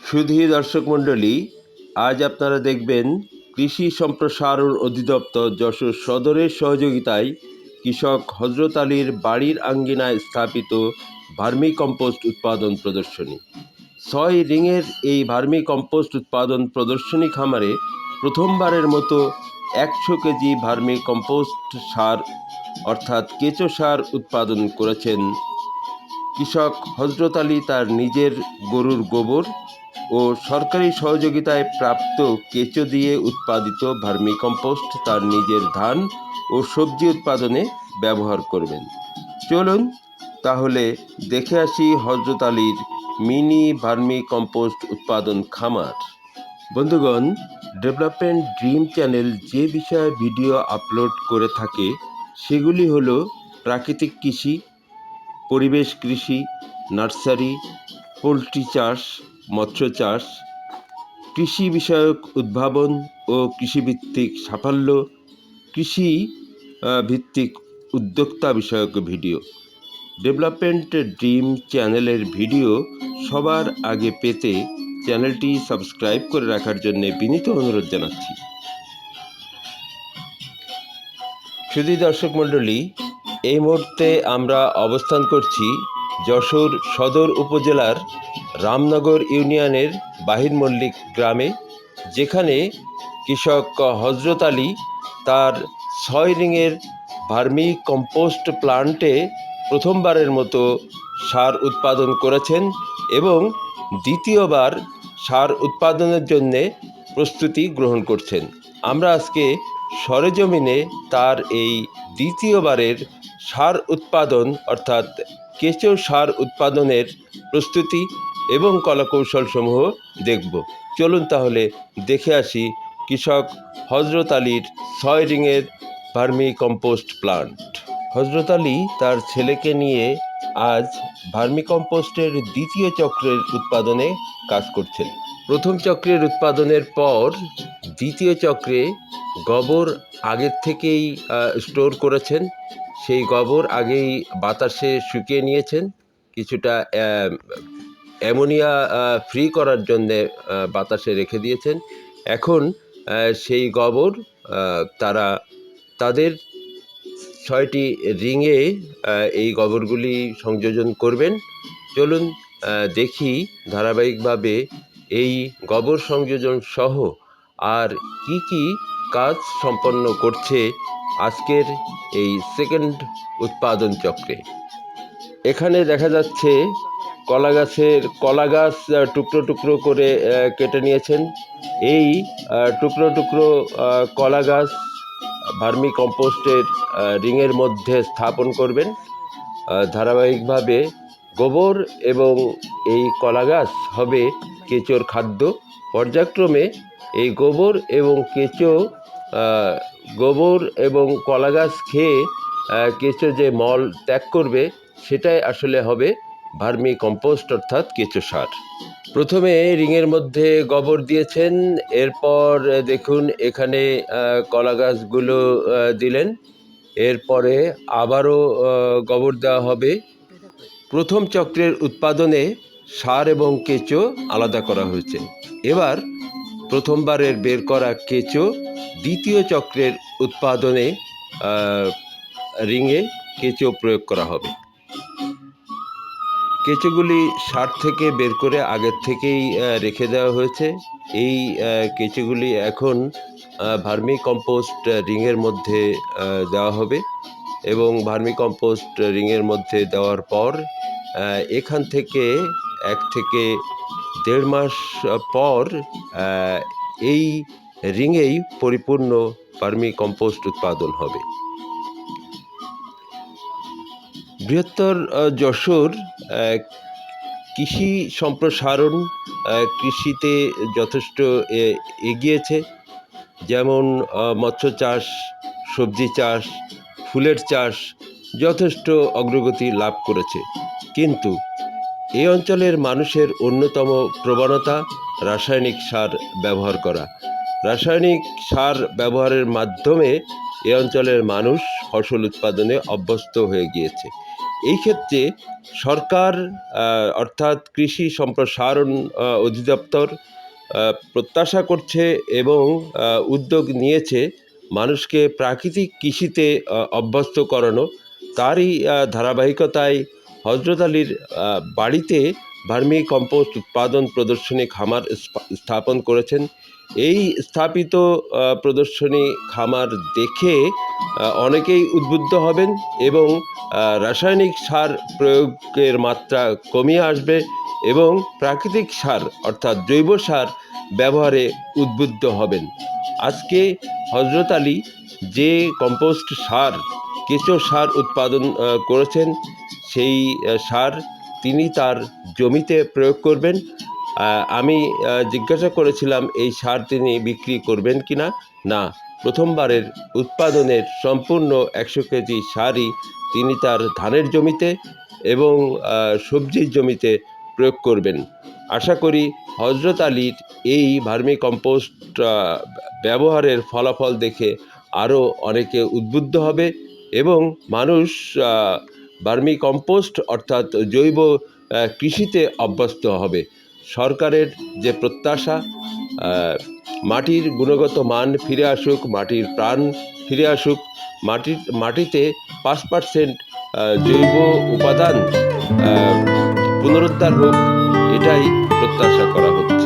সুধী দর্শক মণ্ডলী, আজ আপনারা দেখবেন কৃষি সম্প্রসারণ অধিদপ্তর যশোর সদরের সহযোগিতায় কৃষক হযরত আলীর বাড়ির আঙ্গিনায় স্থাপিত ভার্মি কম্পোস্ট উৎপাদন প্রদর্শনী। ৬ রিংয়ের এই ভার্মি কম্পোস্ট উৎপাদন প্রদর্শনী খামারে প্রথমবারের মতো ১০০ কেজি ভার্মি কম্পোস্ট সার অর্থাৎ কেঁচো সার উৎপাদন করেছেন কৃষক হযরত আলী তার নিজের গরুর গোবর ও সরকারি সহযোগিতায় প্রাপ্ত কেঁচো দিয়ে উৎপাদিত ভার্মি কম্পোস্ট তার নিজের ধান ও সবজি উৎপাদনে ব্যবহার করবেন। চলুন তাহলে দেখে আসি হযরত আলীর মিনি ভার্মি কম্পোস্ট উৎপাদন খামার। বন্ধুগণ, ডেভেলপমেন্ট ড্রিম চ্যানেল যে বিষয়ে ভিডিও আপলোড করে থাকে সেগুলি হলো প্রাকৃতিক কৃষি, পরিবেশ কৃষি, নার্সারি, পোলট্রি চাষ, মৎস্য চাষ, কৃষি বিষয়ক উদ্ভাবন ও কৃষিভিত্তিক সাফল্য, কৃষি ভিত্তিক উদ্যোক্তা বিষয়ক ভিডিও। ডেভেলপমেন্ট ড্রিম চ্যানেলের ভিডিও সবার আগে পেতে চ্যানেলটি সাবস্ক্রাইব করে রাখার জন্য বিনীত অনুরোধ জানাচ্ছি। সুধী দর্শক মণ্ডলী, এই মুহূর্তে আমরা অবস্থান করছি যশোর সদর উপজেলার রামনগর ইউনিয়নের বাহির মল্লিক গ্রামে, যেখানে কৃষক হযরত আলী তার ৬ রিংয়ের ভার্মি কম্পোস্ট প্লান্টে প্রথমবারের মতো সার উৎপাদন করেছেন এবং দ্বিতীয়বার সার উৎপাদনের জন্যে প্রস্তুতি গ্রহণ করছেন। আমরা আজকে সরেজমিনে তার এই দ্বিতীয়বারের সার উৎপাদন অর্থাৎ কেঁচো সার উৎপাদনের প্রস্তুতি এবং কলাকৌশলসমূহ দেখব। চলুন তাহলে দেখে আসি কৃষক হযরত আলীর ৬ রিংয়ের ভার্মি কম্পোস্ট প্লান্ট। হযরত আলী তার ছেলেকে নিয়ে আজ ভার্মি কম্পোস্টের দ্বিতীয় চক্রের উৎপাদনে কাজ করছেন। প্রথম চক্রের উৎপাদনের পর দ্বিতীয় চক্রে গোবর আগের থেকেই স্টোর করেছেন। সেই গোবর আগেই বাতাসে শুকিয়ে নিয়েছেন, কিছুটা অ্যামোনিয়া ফ্রি করার জন্যে বাতাসে রেখে দিয়েছেন। এখন সেই গোবর তারা তাদের ৬টি রিংয়ে এই গোবরগুলি সংযোজন করবেন। চলুন দেখি ধারাবাহিকভাবে এই গোবর সংযোজন সহ আর কি কি কাজ সম্পন্ন করছে আজকের এই সেকেন্ড উৎপাদন চক্রে। এখানে দেখা যাচ্ছে কলা গাছ টুকরো টুকরো করে কেটে নিয়েছেন। এই টুকরো টুকরো কলা গাছ ভার্মি কম্পোস্টের রিংয়ের মধ্যে স্থাপন করবেন। ধারাবাহিকভাবে গোবর এবং এই কলা গাছ হবে কেঁচোর খাদ্য। পর্যায়ক্রমে এই গোবর এবং কলা গাছ খেয়ে কেঁচো যে মল ত্যাগ করবে সেটাই আসলে হবে ভার্মি কম্পোস্ট অর্থাৎ কেঁচো সার। প্রথমে রিংয়ের মধ্যে গোবর দিয়েছেন, এরপর দেখুন এখানে কলা গাছগুলো দিলেন, এরপরে আবারও গোবর দেওয়া হবে। প্রথম চক্রের উৎপাদনে সার এবং কেঁচো আলাদা করা হয়েছে। এবার প্রথমবারের বের করা কেঁচো দ্বিতীয় চক্রের উৎপাদনে রিংয়ে কেঁচো প্রয়োগ করা হবে। কেঁচোগুলি সার থেকে বের করে আগের থেকেই রেখে দেওয়া হয়েছে। এই কেঁচোগুলি এখন ভার্মি কম্পোস্ট রিংয়ের মধ্যে দেওয়া হবে এবং ভার্মি কম্পোস্ট রিংয়ের মধ্যে দেওয়ার পর এখান থেকে ১ থেকে ১.৫ মাস পর এই রিংয়েই পরিপূর্ণ ভার্মি কম্পোস্ট উৎপাদন হবে। বৃহত্তর যশোর কৃষি সম্প্রসারণ কৃষিতে যথেষ্ট এগিয়েছে, যেমন মৎস্য চাষ, সবজি চাষ, ফুলের চাষ যথেষ্ট অগ্রগতি লাভ করেছে। কিন্তু এই অঞ্চলের মানুষের অন্যতম প্রবণতা রাসায়নিক সার ব্যবহার করা। রাসায়নিক সার ব্যবহারের মাধ্যমে এ অঞ্চলের মানুষ ফসল উৎপাদনে অভ্যস্ত হয়ে গিয়েছে। এই ক্ষেত্রে সরকার অর্থাৎ কৃষি সম্প্রসারণ অধিদপ্তর প্রত্যাশা করছে এবং উদ্যোগ নিয়েছে মানুষকে প্রাকৃতিক কৃষিতে অভ্যস্ত করানো। তারই ধারাবাহিকতায় হযরত আলীর বাড়িতে ভার্মি কম্পোস্ট উৎপাদন প্রদর্শনী খামার স্থাপন করেছেন। এই স্থাপিত প্রদর্শনী খামার দেখে অনেকেই উদ্বুদ্ধ হবেন এবং রাসায়নিক সার প্রয়োগের মাত্রা কমিয়ে আসবে এবং প্রাকৃতিক সার অর্থাৎ জৈব সার ব্যবহারে উদ্বুদ্ধ হবেন। আজকে হযরত আলী যে কম্পোস্ট সার, কেঁচো সার উৎপাদন করেছেন, সেই সার তিনি তার জমিতে প্রয়োগ করবেন। আমি জিজ্ঞাসা করেছিলাম এই সার তিনি বিক্রি করবেন কিনা। না, প্রথমবারের উৎপাদনের সম্পূর্ণ 100 কেজি সারই তিনি তার ধানের জমিতে এবং সবজির জমিতে প্রয়োগ করবেন। আশা করি হযরত আলীর এই ভার্মি কম্পোস্ট ব্যবহারের ফলাফল দেখে আরও অনেকে উদ্বুদ্ধ হবে এবং মানুষ ভার্মি কম্পোস্ট অর্থাৎ জৈব কৃষিতে অভ্যস্ত হবে। সরকারের যে প্রত্যাশা, মাটির গুণগত মান ফিরে আসুক, মাটির প্রাণ ফিরে আসুক, মাটিতে 5% জৈব উপাদান পুনরুদ্ধার হোক, এটাই প্রত্যাশা করা হচ্ছে।